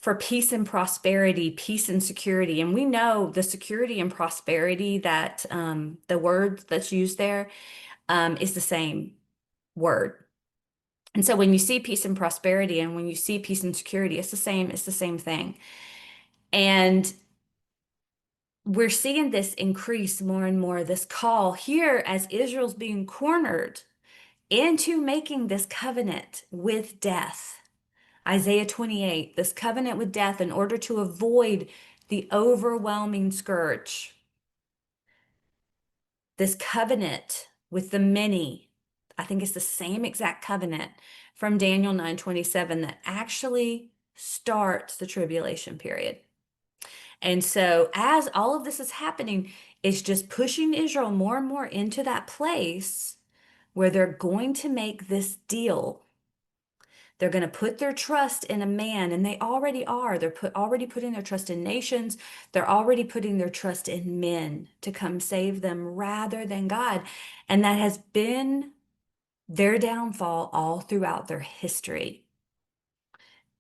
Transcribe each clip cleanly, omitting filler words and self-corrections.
for peace and prosperity, peace and security. And we know the security and prosperity that the word that's used there is the same word. And so when you see peace and prosperity and when you see peace and security, it's the same thing. And we're seeing this increase more and more, this call here as Israel's being cornered into making this covenant with death. Isaiah 28, this covenant with death in order to avoid the overwhelming scourge. This covenant with the many, I think it's the same exact covenant from Daniel 9:27 that actually starts the tribulation period. And so as all of this is happening, it's just pushing Israel more and more into that place where they're going to make this deal. They're going to put their trust in a man, and they already are. They're already putting their trust in nations. They're already putting their trust in men to come save them rather than God. And that has been their downfall all throughout their history.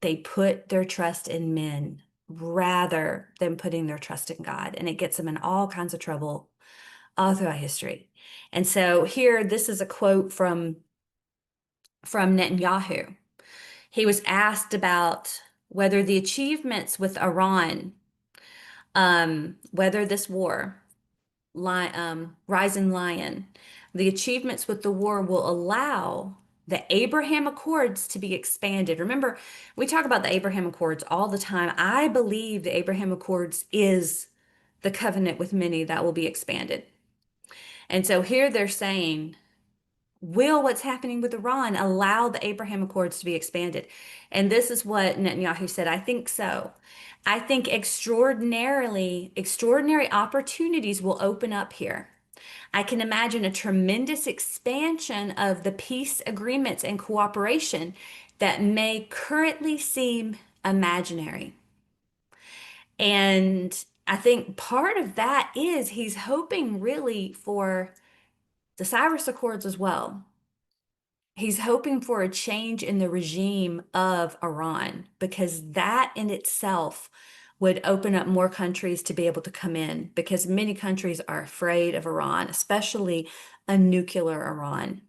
They put their trust in men rather than putting their trust in God. And it gets them in all kinds of trouble all throughout history. And so here, this is a quote from Netanyahu. He was asked about whether the achievements with Iran, whether this war, Rising Lion, the achievements with the war will allow the Abraham Accords to be expanded. Remember, we talk about the Abraham Accords all the time. I believe the Abraham Accords is the covenant with many that will be expanded. And so here they're saying, will what's happening with Iran allow the Abraham Accords to be expanded? And this is what Netanyahu said. I think so. I think extraordinary opportunities will open up here. I can imagine a tremendous expansion of the peace agreements and cooperation that may currently seem imaginary. And I think part of that is he's hoping really for the Cyrus Accords as well. He's hoping for a change in the regime of Iran because that in itself would open up more countries to be able to come in because many countries are afraid of Iran, especially a nuclear Iran.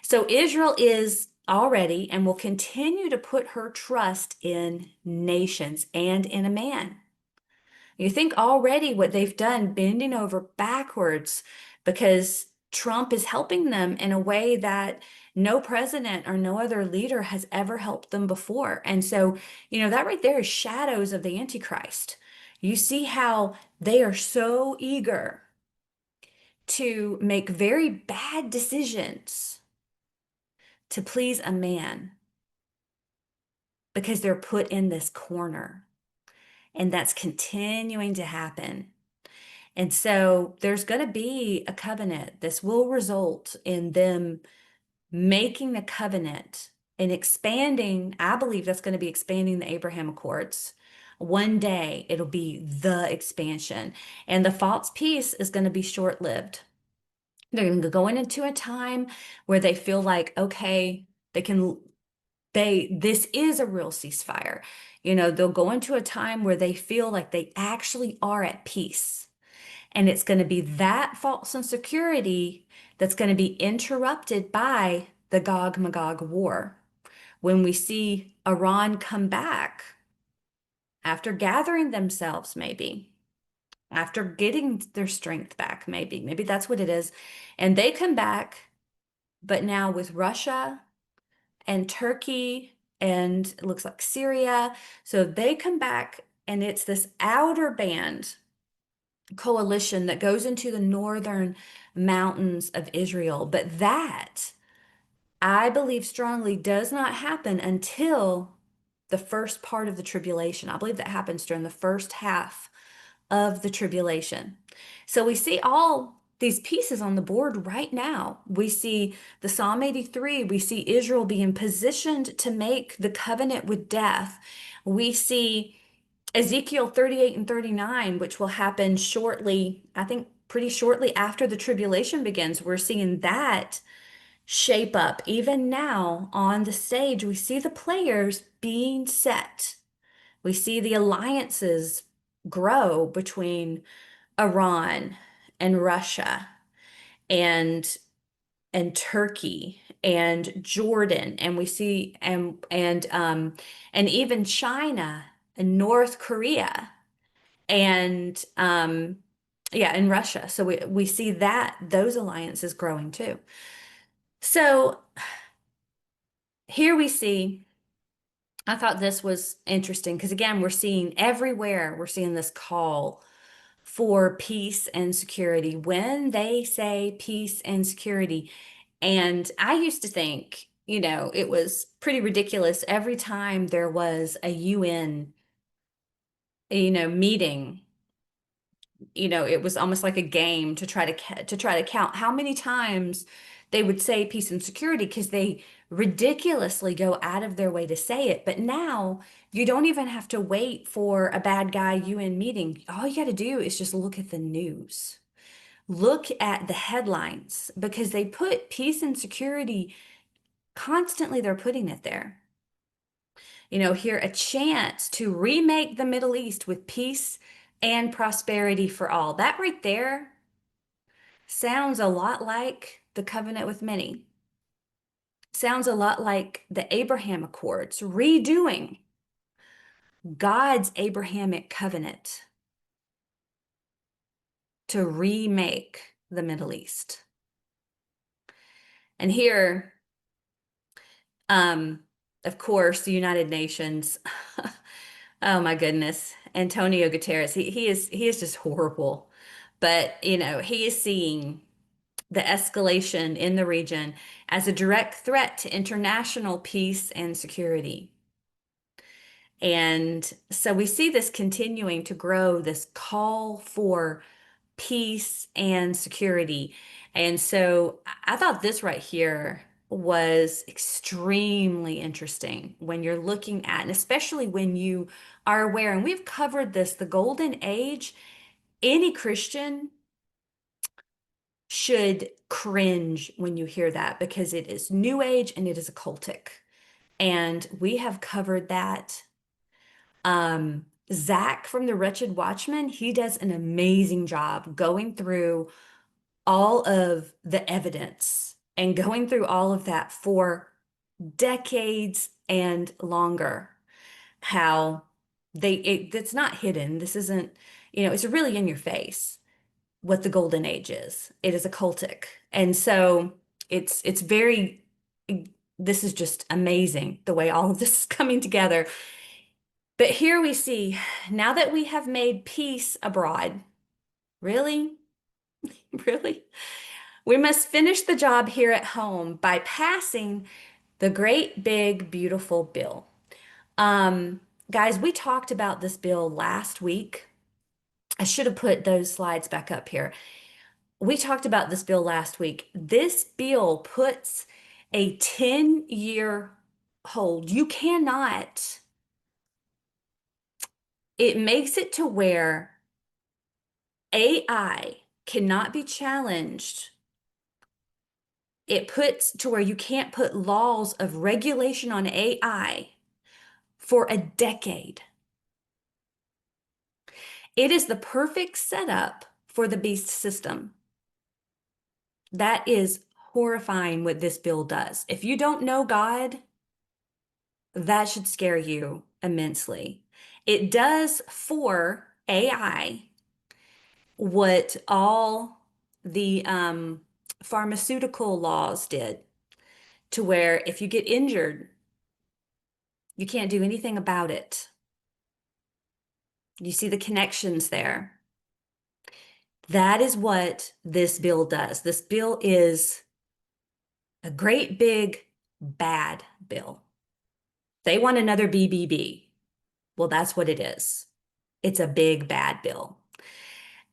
So Israel is already and will continue to put her trust in nations and in a man. You think already what they've done, bending over backwards because Trump is helping them in a way that no president or no other leader has ever helped them before. And so, that right there is shadows of the Antichrist. You see how they are so eager to make very bad decisions to please a man because they're put in this corner. And that's continuing to happen. And so there's going to be a covenant. This will result in them making the covenant and expanding. I believe that's going to be expanding the Abraham Accords. One day it'll be the expansion. And the false peace is going to be short-lived. They're going to go into a time where they feel like, okay, this is a real ceasefire. They'll go into a time where they feel like they actually are at peace. And it's going to be that false insecurity that's going to be interrupted by the Gog-Magog war. When we see Iran come back after gathering themselves, maybe, after getting their strength back, maybe that's what it is. And they come back, but now with Russia and Turkey and it looks like Syria. So they come back and it's this outer band coalition that goes into the northern mountains of Israel. But that, I believe strongly, does not happen until the first part of the tribulation. I believe that happens during the first half of the tribulation. So we see all these pieces on the board right now. We see the Psalm 83. We see Israel being positioned to make the covenant with death. We see Ezekiel 38 and 39, which will happen shortly, I think pretty shortly after the tribulation begins. We're seeing that shape up. Even now on the stage, we see the players being set We see the alliances grow between Iran and Russia and Turkey and Jordan, and we see and even China and North Korea and yeah, and Russia. So we see that those alliances growing too. So here we see, I thought this was interesting because again, we're seeing everywhere, we're seeing this call for peace and security. When they say peace and security, and I used to think, it was pretty ridiculous every time there was a UN, meeting. It was almost like a game to try to count how many times they would say peace and security because they ridiculously go out of their way to say it. But now you don't even have to wait for a bad guy UN meeting. All you got to do is just look at the news. Look at the headlines because they put peace and security constantly, they're putting it there. Here a chance to remake the Middle East with peace and prosperity for all. That right there sounds a lot like the covenant with many. Sounds a lot like the Abraham Accords, redoing God's Abrahamic covenant to remake the Middle East. And here, um, of course, the United Nations. Oh my goodness. Antonio Guterres, he is just horrible. But, he is seeing the escalation in the region as a direct threat to international peace and security. And so we see this continuing to grow, this call for peace and security. And so I thought this right here was extremely interesting when you're looking at, and especially when you are aware, and we've covered this, the golden age, any Christian should cringe when you hear that because it is new age and it is occultic. And we have covered that. Zach from The Wretched Watchman, he does an amazing job going through all of the evidence and going through all of that for decades and longer. How it's not hidden. This isn't, it's really in your face what the golden age is. It is occultic. And so it's very, this is just amazing the way all of this is coming together. But here we see, now that we have made peace abroad, really, really, we must finish the job here at home by passing the great big beautiful bill. Um, Guys, we talked about this bill last week. I should have put those slides back up here. We talked about this bill last week. This bill puts a 10-year hold. You cannot, it makes it to where AI cannot be challenged. It puts to where you can't put laws of regulation on AI for a decade. It is the perfect setup for the beast system. That is horrifying what this bill does. If you don't know God, that should scare you immensely. It does for AI what all the pharmaceutical laws did, to where if you get injured, you can't do anything about it. You see the connections there. That is what this bill does. This bill is a great big bad bill. They want another BBB. Well, that's what it is. It's a big bad bill.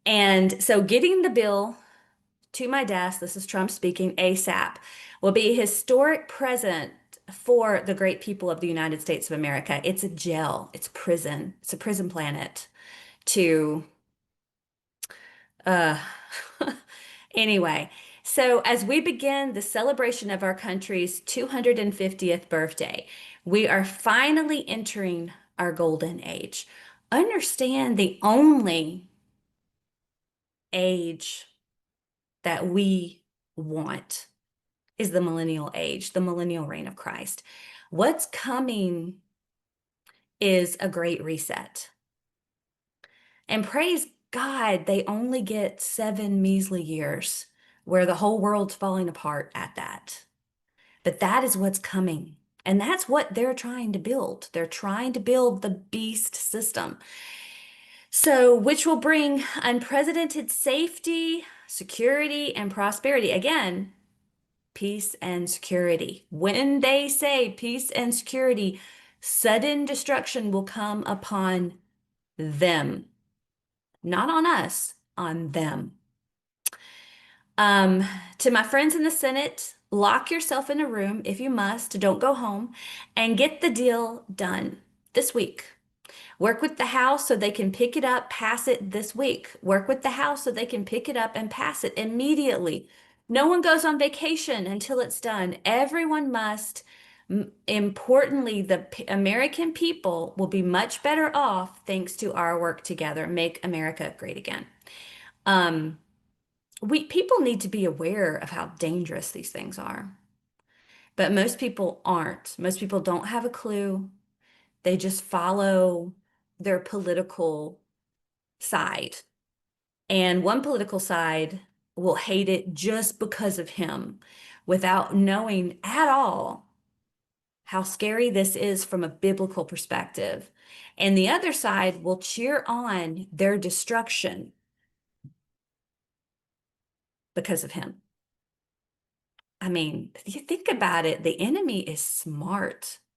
And so getting the bill to my desk, this is Trump speaking, ASAP, will be a historic present for the great people of the United States of America. It's a jail, it's prison, it's a prison planet to, uh, anyway. So as we begin the celebration of our country's 250th birthday, we are finally entering our golden age. Understand the only age that we want is the millennial age, the millennial reign of Christ. What's coming is a great reset. And praise God, they only get 7 measly years where the whole world's falling apart at that. But that is what's coming. And that's what they're trying to build. They're trying to build the beast system. So, which will bring unprecedented safety, security, and prosperity. Again, peace and security. When they say peace and security, sudden destruction will come upon them, not on us, on them. Um, to my friends in the Senate, lock yourself in a room if you must, don't go home, and get the deal done this week. Work with the House so they can pick it up, pass it this week. Work with the House so they can pick it up and pass it immediately. No one goes on vacation until it's done. Everyone must. Importantly, the American people will be much better off thanks to our work together. Make America great again. Um, people need to be aware of how dangerous these things are, but most people aren't. Most people don't have a clue. They just follow their political side. And one political side will hate it just because of him without knowing at all how scary this is from a biblical perspective. And the other side will cheer on their destruction because of him. I mean, if you think about it, the enemy is smart.